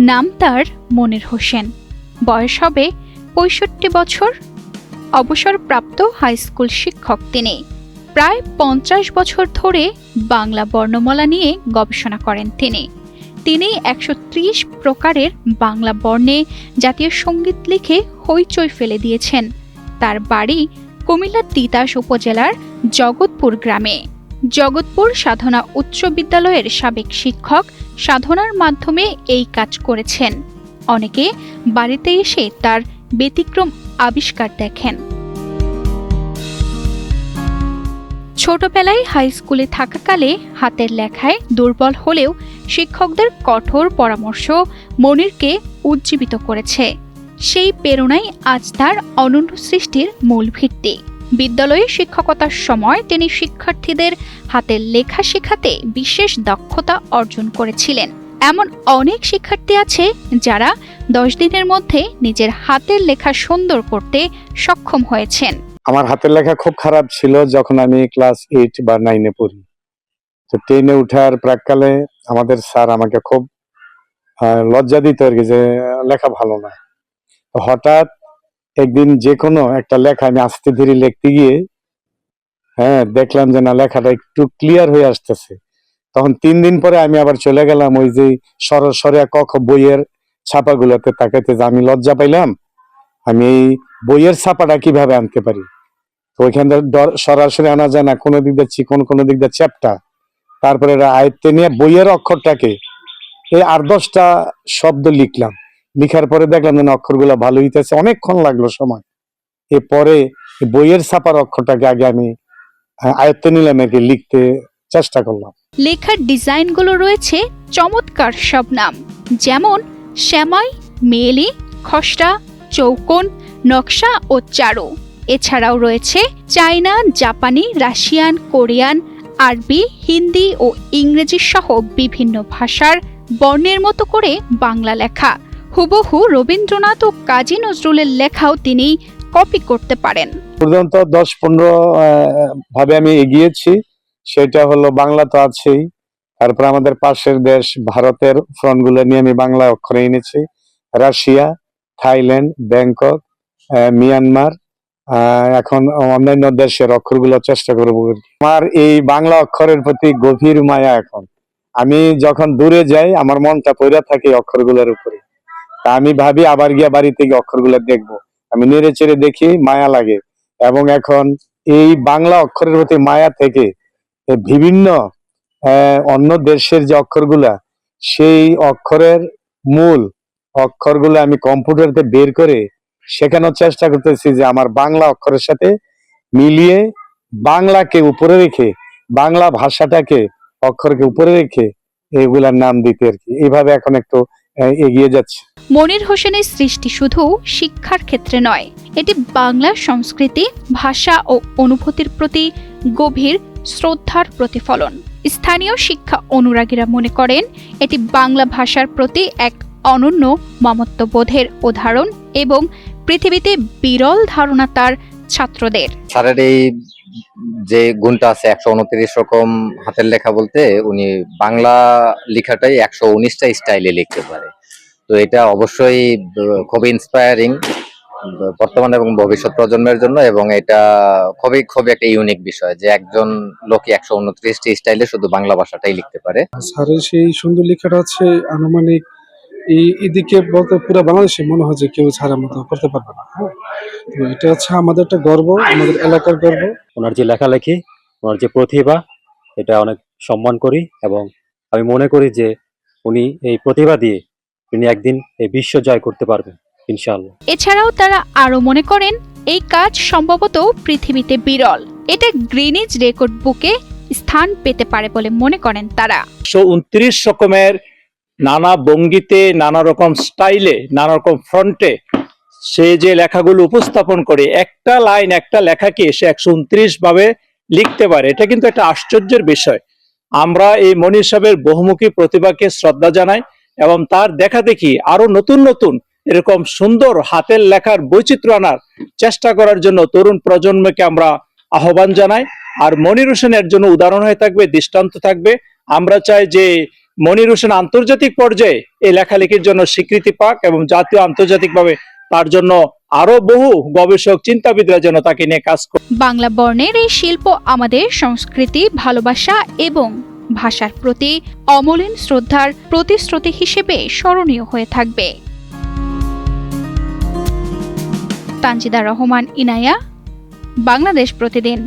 নাম তার মনির হোসেন। বয়স হবে ৬৫ বছর। অবসরপ্রাপ্ত হাই স্কুল শিক্ষক তিনি। প্রায় ৫০ বছর ধরে বাংলা বর্ণমালা নিয়ে গবেষণা করেন তিনি। ১৩০ প্রকারের বাংলা বর্ণে জাতীয় সঙ্গীত লিখে হইচই ফেলে দিয়েছেন। তার বাড়ি কুমিল্লার তিতাস উপজেলার জগৎপুর গ্রামে। জগৎপুর সাধনা উচ্চ বিদ্যালয়ের সাবেক শিক্ষক সাধনার মাধ্যমে এই কাজ করেছেন। অনেকে বাড়িতে এসে তার ব্যতিক্রম আবিষ্কার দেখেন। ছোটবেলায় হাই স্কুলে থাকাকালে হাতের লেখায় দুর্বল হলেও শিক্ষকদের কঠোর পরামর্শ মনিরকে উজ্জীবিত করেছে। সেই প্রেরণাই আজ তার অনন্য সৃষ্টির মূল ভিত্তি। বিদ্যালয়ে শিক্ষকতার সময় তিনি শিক্ষার্থীদের হাতের লেখা শেখাতে বিশেষ দক্ষতা অর্জন করেছিলেন। এমন অনেক শিক্ষার্থী আছে যারা 10 দিনের মধ্যে নিজের হাতের লেখা সুন্দর করতে সক্ষম হয়েছেন। আমার হাতের লেখা খুব খারাপ ছিল যখন আমি ক্লাস 8 বা 9-এ পড়ি। তো 10-এ উঠার প্রাককালে আমাদের স্যার আমাকে খুব লজ্জা দিত আর কি, যে লেখা ভালো না। হঠাৎ একদিন যে কোনো একটা লেখা আমি আস্তে ধীরে লিখতে গিয়ে দেখলাম যে না, লেখাটা একটু ক্লিয়ার হয়ে আসতেছে। তখন 3 দিন পরে আমি আবার চলে গেলাম ওই যে সরিয়া ক খ বইয়ের ছাপাগুলোতে তাকাইতে, যে আমি লজ্জা পাইলাম, আমি এই বইয়ের ছাপাটা কিভাবে আনতে পারি। তো ওইখান থেকে সরাসরি আনা যায় না, কোনো দিক দিয়ে চিকন, কোনো দিক দিয়ে চ্যাপ্টা। তারপরে আয়ত্তে নিয়ে বইয়ের অক্ষরটাকে এই 8-10টা শব্দ লিখলাম। লিখার পরে দেখলাম যে অক্ষরগুলো ভালো হইতেছে, অনেকক্ষণ লাগলো সময়। এরপরে বইয়ের ছাপার অক্ষরটাকে আগে আমি আয়ত্তে নিলাম, একে লিখতে চেষ্টা করলাম। লেখার ডিজাইনগুলো রয়েছে চমৎকার সব নাম, যেমন শ্যামাই, মেয়েলি, খসড়া, চৌকোন, নকশা ও চারু। এছাড়াও রয়েছে চাইনা, জাপানি, রাশিয়ান, কোরিয়ান, আরবি, হিন্দি ও ইংরেজি সহ বিভিন্ন ভাষার বর্ণের মতো করে বাংলা লেখা। হুবহু রবীন্দ্রনাথ ও কাজী নজরুলের লেখাও তিনি কপি করতে পারেন। পর্যন্ত 10-15 ভাবে আমি এগিয়েছি। সেটা হলো বাংলা তো আছেই, তারপর আমাদের পাশের দেশ ভারতের ফ্রন্টগুলো নিয়ে আমি বাংলা অক্ষরে এনেছি। রাশিয়া, থাইল্যান্ড, ব্যাংকক, মিয়ানমার, এখন অন্যান্য দেশের অক্ষরগুলো চেষ্টা করবো। আমার এই বাংলা অক্ষরের প্রতি গভীর মায়া। এখন আমি যখন দূরে যাই আমার মনটা পড়ে থাকে অক্ষরগুলোর উপরে। তা আমি ভাবি আবার গিয়া বাড়িতে গিয়ে অক্ষরগুলো দেখবো। আমি নেড়ে চেড়ে দেখি, মায়া লাগে। এবং এখন এই বাংলা অক্ষরের প্রতি মায়া থেকে বিভিন্ন অন্য দেশের যে অক্ষরগুলা, সেই অক্ষরের মূল অক্ষরগুলো আমি কম্পিউটারতে বের করে শেখানোর চেষ্টা করতেছি, যে আমার বাংলা অক্ষরের সাথে মিলিয়ে বাংলাকে উপরে রেখে, বাংলা ভাষাটাকে অক্ষরকে উপরে রেখে এগুলার নাম দিতে আর কি। এইভাবে এখন একটু এগিয়ে যাচ্ছে। মনির হোসেনের সৃষ্টি শুধু শিক্ষার ক্ষেত্রে নয়, এটি বাংলা সংস্কৃতি, ভাষা ও অনুভূতির প্রতি গভীর শ্রদ্ধার প্রতিফলন। স্থানীয় শিক্ষা অনুরাগীরা মনে করেন এটি বাংলা ভাষার প্রতি এক অনন্য মমত্ববোধের উদাহরণ এবং পৃথিবীতে বিরল ধারণা তার ছাত্রদের। স্যারের এই যে গুণটা আছে 129 রকম হাতের লেখা বলতে, উনি বাংলা লেখাটাই 119টা স্টাইলে লিখতে পারে। তো এটা অবশ্যই খুবই ইন্সপায়ারিং বর্তমান এবং ভবিষ্যৎ প্রজন্মের জন্য, এবং এটা খুবই খুবই একটা ইউনিক বিষয় যে একজন লোকই 129টি স্টাইলে শুধু বাংলা ভাষাটাই লিখতে পারে। স্যারের সেই সুন্দর লেখাটা হচ্ছে আনুমানিক এদিকে বলতে পুরো বাংলাদেশে মনে হয় যে কেউ ছাড়ার মতো করতে পারবে না। তো এটা হচ্ছে আমাদের একটা গর্ব, আমাদের এলাকার গর্ব। ওনার যে লেখালেখি, ওনার যে প্রতিভা, এটা অনেক সম্মান করি এবং আমি মনে করি যে উনি এই প্রতিভা দিয়ে তিনি একদিন এই বিশ্ব জয় করতে পারবেন ইনশাআল্লাহ। এছাড়াও তারা আরো মনে করেন এই কাজ সম্ভবত পৃথিবীতে বিরল। এটা গ্রিনিজ রেকর্ড বুকে স্থান পেতে পারে বলে মনে করেন তারা। 129 রকমের নানা ভঙ্গিতে, নানা রকম স্টাইলে, নানা রকম ফ্রন্টে সে যে লেখাগুলো উপস্থাপন করে, একটা লাইন একটা লেখাকে সে 129 ভাবে লিখতে পারে। এটা কিন্তু একটা আশ্চর্যের বিষয়। আমরা এই মনির সাহেবের বহুমুখী প্রতিভাকে শ্রদ্ধা জানাই এবং তার দেখা দেখি আরো নতুন নতুন এরকম সুন্দর হাতের লেখার বৈচিত্র্য আনার চেষ্টা করার জন্য তরুণ প্রজন্মকে আমরা আহ্বান জানাই। আর মনির হোসেনের জন্য উদাহরণ হয়ে থাকবে, দৃষ্টান্ত থাকবে। আমরা চাই যে মনির হোসেন আন্তর্জাতিক পর্যায়ে এই লেখালেখির জন্য স্বীকৃতি পাক এবং জাতীয় আন্তর্জাতিকভাবে তার জন্য আরো বহু গবেষক চিন্তাবিদরা যেন তাকে নিয়ে কাজ করে। বাংলা বর্ণের এই শিল্প আমাদের সংস্কৃতি, ভালোবাসা এবং ভাষার প্রতি অমলিন শ্রদ্ধার প্রতিশ্রুতি হিসেবে স্মরণীয় হয়ে থাকবে। তানজিদা রহমান, ইনায়া, বাংলাদেশ প্রতিদিন।